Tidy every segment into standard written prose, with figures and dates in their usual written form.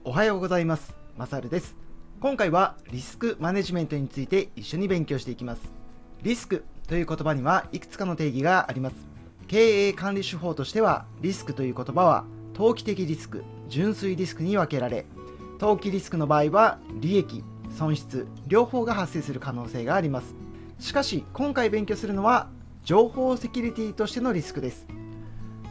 おはようございます。マサルです。今回はリスクマネジメントについて一緒に勉強していきます。リスクという言葉にはいくつかの定義があります。経営管理手法としては、リスクという言葉は投機的リスク、純粋リスクに分けられ、投機リスクの場合は利益、損失、両方が発生する可能性があります。しかし今回勉強するのは情報セキュリティとしてのリスクです。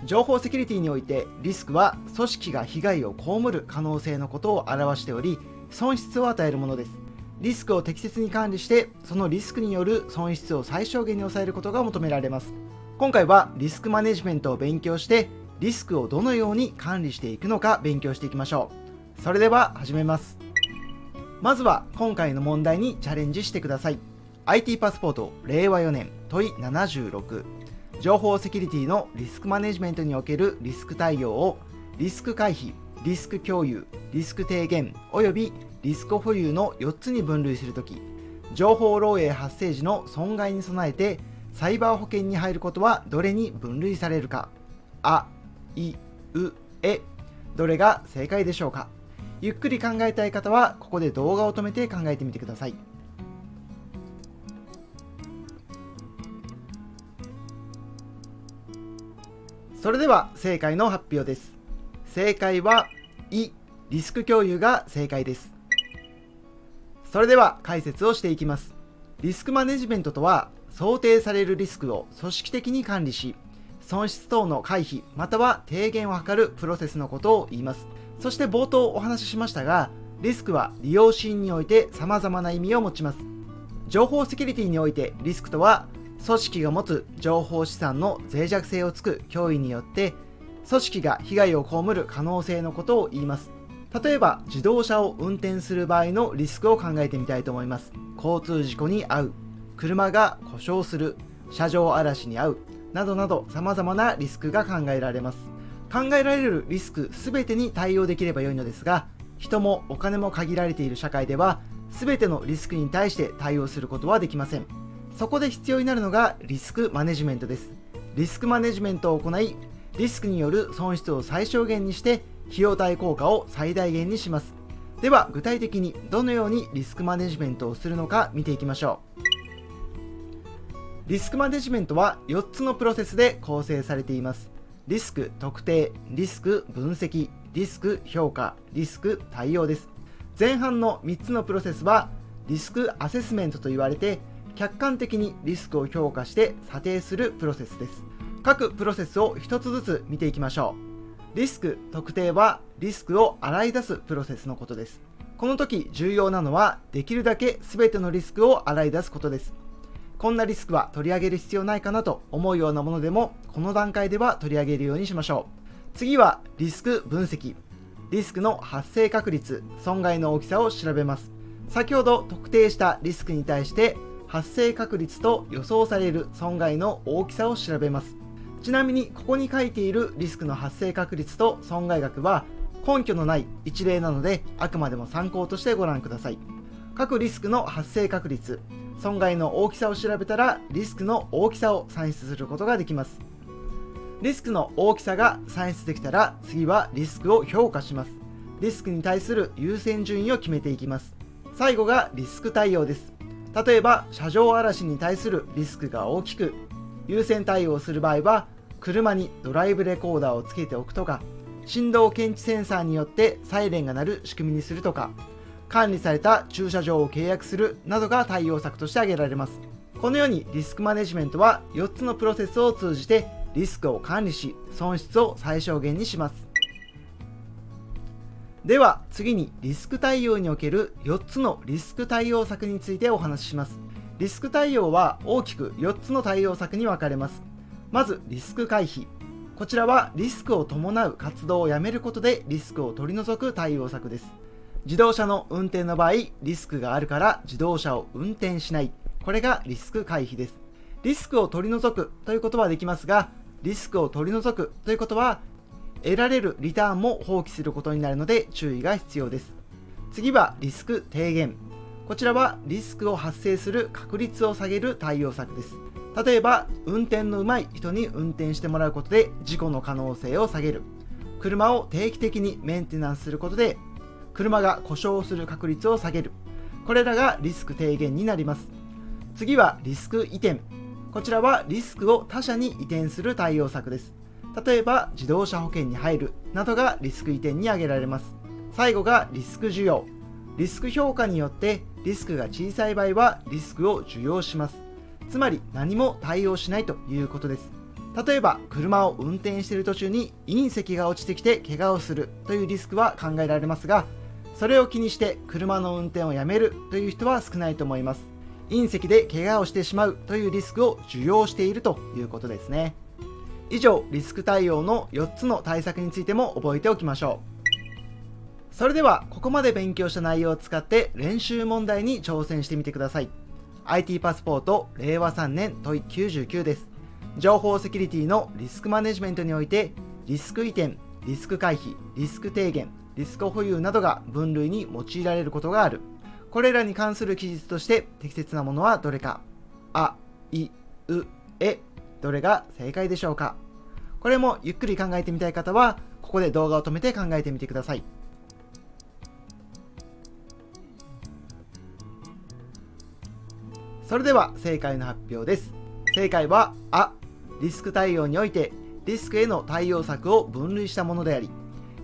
情報セキュリティにおいてリスクは組織が被害を被る可能性のことを表しており、損失を与えるものです。リスクを適切に管理して、そのリスクによる損失を最小限に抑えることが求められます。今回はリスクマネジメントを勉強して、リスクをどのように管理していくのか勉強していきましょう。それでは始めます。まずは今回の問題にチャレンジしてください。IT パスポート令和4年問い76、情報セキュリティのリスクマネジメントにおけるリスク対応をリスク回避、リスク共有、リスク低減およびリスク保有の4つに分類するとき、情報漏洩発生時の損害に備えてサイバー保険に入ることはどれに分類されるか。あ、い、う、え、どれが正解でしょうか。ゆっくり考えたい方はここで動画を止めて考えてみてください。それでは正解の発表です。正解はリスク共有が正解です。それでは解説をしていきます。リスクマネジメントとは、想定されるリスクを組織的に管理し、損失等の回避または低減を図るプロセスのことを言います。そして冒頭お話ししましたが、リスクは利用シーンにおいて様々な意味を持ちます。情報セキュリティにおいてリスクとは、組織が持つ情報資産の脆弱性をつく脅威によって組織が被害を被る可能性のことを言います。例えば自動車を運転する場合のリスクを考えてみたいと思います。交通事故に遭う、車が故障する、車上荒らしに遭うなどなど、様々なリスクが考えられます。考えられるリスクすべてに対応できればよいのですが、人もお金も限られている社会ではすべてのリスクに対して対応することはできません。そこで必要になるのがリスクマネジメントです。リスクマネジメントを行い、リスクによる損失を最小限にして費用対効果を最大限にします。では具体的にどのようにリスクマネジメントをするのか見ていきましょう。リスクマネジメントは4つのプロセスで構成されています。リスク特定、リスク分析、リスク評価、リスク対応です。前半の3つのプロセスはリスクアセスメントと言われて、客観的にリスクを評価して査定するプロセスです。各プロセスを一つずつ見ていきましょう。リスク特定はリスクを洗い出すプロセスのことです。この時重要なのは、できるだけ全てのリスクを洗い出すことです。こんなリスクは取り上げる必要ないかなと思うようなものでも、この段階では取り上げるようにしましょう。次はリスク分析。リスクの発生確率、損害の大きさを調べます。先ほど特定したリスクに対して発生確率と予想される損害の大きさを調べます。ちなみにここに書いているリスクの発生確率と損害額は根拠のない一例なので、あくまでも参考としてご覧ください。各リスクの発生確率、損害の大きさを調べたら、リスクの大きさを算出することができます。リスクの大きさが算出できたら、次はリスクを評価します。リスクに対する優先順位を決めていきます。最後がリスク対応です。例えば車上荒らしに対するリスクが大きく、優先対応する場合は車にドライブレコーダーをつけておくとか、振動検知センサーによってサイレンが鳴る仕組みにするとか、管理された駐車場を契約するなどが対応策として挙げられます。このようにリスクマネジメントは4つのプロセスを通じてリスクを管理し、損失を最小限にします。では次にリスク対応における4つのリスク対応策についてお話しします。リスク対応は大きく4つの対応策に分かれます。まずリスク回避。こちらはリスクを伴う活動をやめることでリスクを取り除く対応策です。自動車の運転の場合、リスクがあるから自動車を運転しない。これがリスク回避です。リスクを取り除くということはできますが、リスクを取り除くということは得られるリターンも放棄することになるので注意が必要です。次はリスク低減。こちらはリスクを発生する確率を下げる対応策です。例えば運転の上手い人に運転してもらうことで事故の可能性を下げる。車を定期的にメンテナンスすることで車が故障する確率を下げる。これらがリスク低減になります。次はリスク移転。こちらはリスクを他社に移転する対応策です。例えば自動車保険に入るなどがリスク移転に挙げられます。最後がリスク需要。リスク評価によってリスクが小さい場合はリスクを受容します。つまり何も対応しないということです。例えば車を運転している途中に隕石が落ちてきて怪我をするというリスクは考えられますが、それを気にして車の運転をやめるという人は少ないと思います。隕石で怪我をしてしまうというリスクを受容しているということですね。以上、リスク対応の4つの対策についても覚えておきましょう。それではここまで勉強した内容を使って練習問題に挑戦してみてください。 IT パスポート令和3年問い99です。情報セキュリティのリスクマネジメントにおいてリスク移転、リスク回避、リスク低減、リスク保有などが分類に用いられることがある。これらに関する記述として適切なものはどれか。あ、い、う、え、どれが正解でしょうか。これもゆっくり考えてみたい方はここで動画を止めて考えてみてください。それでは正解の発表です。正解はあ、リスク対応においてリスクへの対応策を分類したものであり、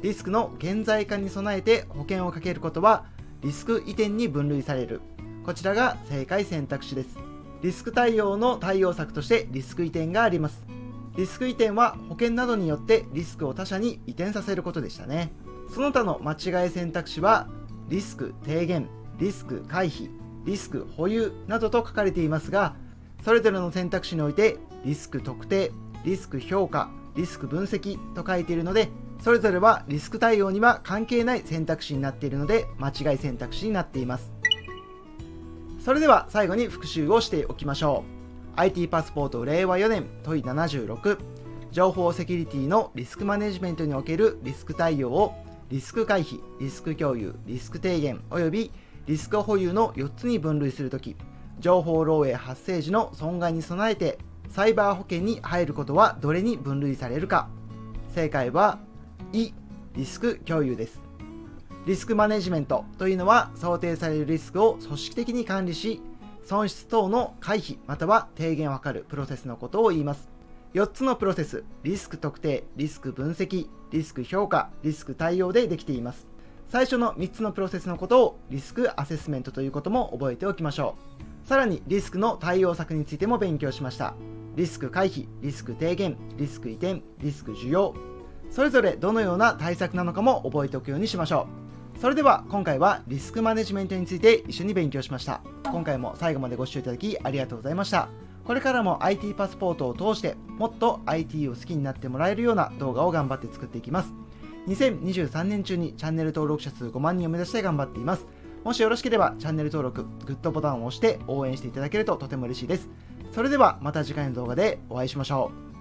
リスクの顕在化に備えて保険をかけることはリスク移転に分類される。こちらが正解選択肢です。リスク対応の対応策としてリスク移転があります。リスク移転は保険などによってリスクを他社に移転させることでしたね。その他の間違い選択肢はリスク低減、リスク回避、リスク保有などと書かれていますが、それぞれの選択肢においてリスク特定、リスク評価、リスク分析と書いているので、それぞれはリスク対応には関係ない選択肢になっているので間違い選択肢になっています。それでは最後に復習をしておきましょう。 IT パスポート令和4年問い76、情報セキュリティのリスクマネジメントにおけるリスク対応をリスク回避、リスク共有、リスク低減およびリスク保有の4つに分類するとき、情報漏洩発生時の損害に備えてサイバー保険に入ることはどれに分類されるか。正解はリスク共有です。リスクマネジメントというのは想定されるリスクを組織的に管理し、損失等の回避または低減を図るプロセスのことを言います。4つのプロセス、リスク特定、リスク分析、リスク評価、リスク対応でできています。最初の3つのプロセスのことをリスクアセスメントということも覚えておきましょう。さらにリスクの対応策についても勉強しました。リスク回避、リスク低減、リスク移転、リスク需要、それぞれどのような対策なのかも覚えておくようにしましょう。それでは今回はリスクマネジメントについて一緒に勉強しました。今回も最後までご視聴いただきありがとうございました。これからも IT パスポートを通してもっと IT を好きになってもらえるような動画を頑張って作っていきます。2023年中にチャンネル登録者数5万人を目指して頑張っています。もしよろしければチャンネル登録、グッドボタンを押して応援していただけるととても嬉しいです。それではまた次回の動画でお会いしましょう。